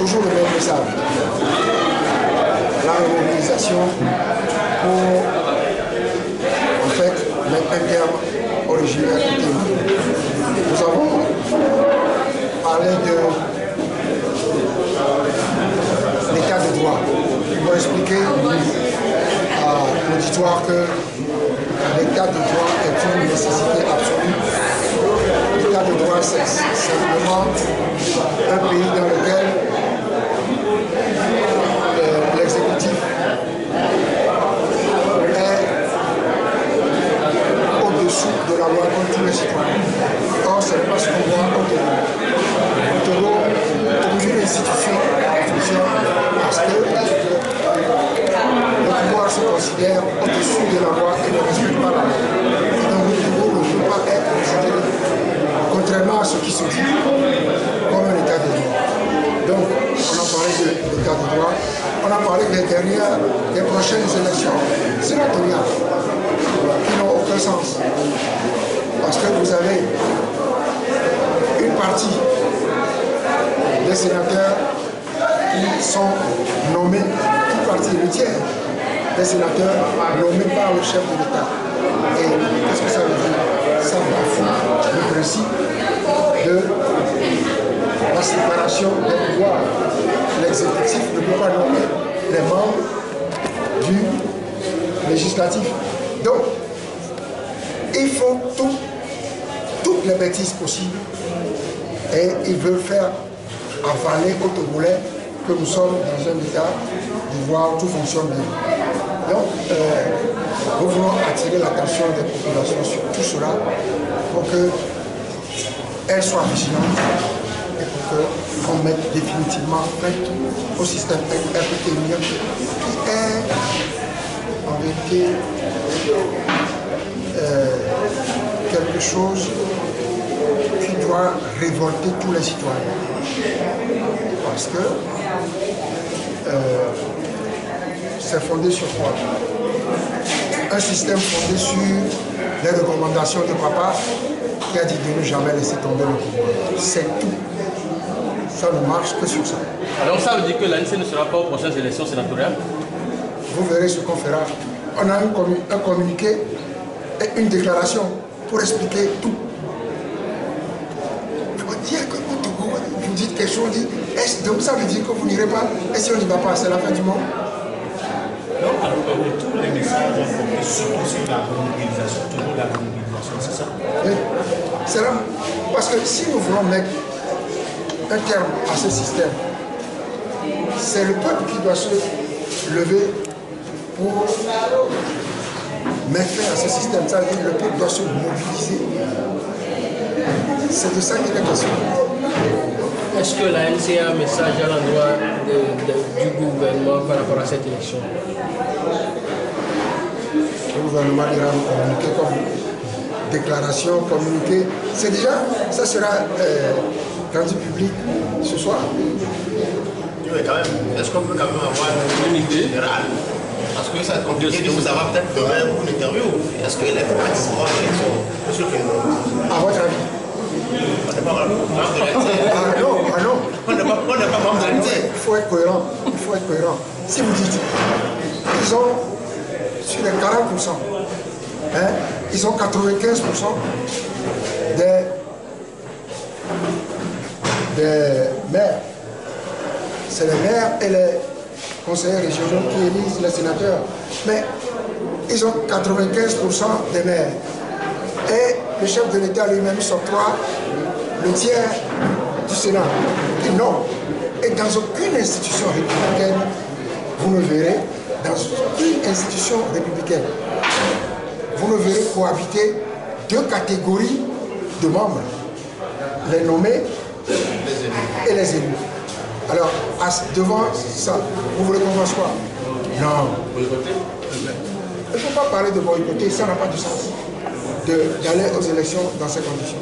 toujours le même message. La remobilisation pour, en fait, mettre un terme au régime RPT. Nous avons parlé de l'état de droit. Pour expliquer à l'auditoire que l'état de droit est une nécessité absolue. L'état de droit, c'est simplement un pays dans lequel l'exécutif est au-dessous de la loi comme tous les citoyens. Or, ce n'est pas ce qu'on voit au Togo. Au Togo, aucune institution fonctionne parce que le pouvoir se considère au-dessus de la loi et ne respecte pas la loi. Et donc, le Togo ne peut pas être considéré, contrairement à ce qui se dit, comme un état de droit. Donc, on a parlé de l'état de droit, on a parlé des prochaines élections sénatoriales qui n'ont aucun sens. Parce que vous avez une partie des sénateurs qui sont nommés, une partie, le tiers des sénateurs nommés par le chef de l'État. Et qu'est-ce que ça veut dire? Ça bafoue le principe de la séparation des pouvoirs. L'exécutif ne peut pas nommer les membres du législatif. Donc, ils font toutes les bêtises possibles et ils veulent faire avaler au Togolais que nous sommes dans un état d'Ivoire où tout fonctionne bien. Donc, nous voulons attirer l'attention des populations sur tout cela pour qu'elles soient vigilantes et pour qu'on mette définitivement fin au système RPT qui est en vérité quelque chose qui doit révolter tous les citoyens. Parce que c'est fondé sur quoi? Un système fondé sur les recommandations de papa qui a dit de ne jamais laisser tomber le pouvoir. C'est tout. Ça ne marche que sur ça. Alors ça veut dire que l'ANC ne sera pas aux prochaines élections sénatoriales? Vous verrez ce qu'on fera. On a un communiqué et une déclaration pour expliquer tout. Il faut dire que vous dites quelque chose, donc ça veut dire que vous n'irez pas, et si on n'y va pas, c'est la fin du monde. Donc, alors, tous les messages ont compris, surtout sur la mobilisation, toujours la mobilisation, c'est ça? Oui, c'est là. Parce que si nous voulons mettre un terme à ce système, c'est le peuple qui doit se lever pour mettre fin à ce système. Ça veut dire que le peuple doit se mobiliser. C'est de ça qu'il est question. Est-ce que l'ANC a un message à l'endroit du gouvernement par rapport à cette élection? Le gouvernement ira nous communiquer comme déclaration, communiquer. C'est déjà, ça sera rendu public ce soir. Oui, quand même. Est-ce qu'on peut quand même avoir une idée générale? Parce que ça compliqué de vous avoir peut-être demain une interview. Est-ce que les participants à l'élection, à votre avis? On n'est pas membre de l'ANC. Ah non, ah non. On n'est pas membre de l'ANC. Il faut être cohérent. Il faut être cohérent. Si vous dites, ils ont sur les 40%, hein, ils ont 95% des maires. C'est les maires et les conseillers régionaux qui élisent les sénateurs. Mais ils ont 95% des maires. Et le chef de l'État lui-même s'octroie le tiers du Sénat. Et non. Et dans aucune institution républicaine, vous ne verrez, dans aucune institution républicaine, vous ne verrez cohabiter deux catégories de membres, les nommés et les élus. Alors, devant ça, vous voulez qu'on fasse quoi? Non. Il ne faut pas parler de boycotter, ça n'a pas de sens. D'aller aux élections dans ces conditions.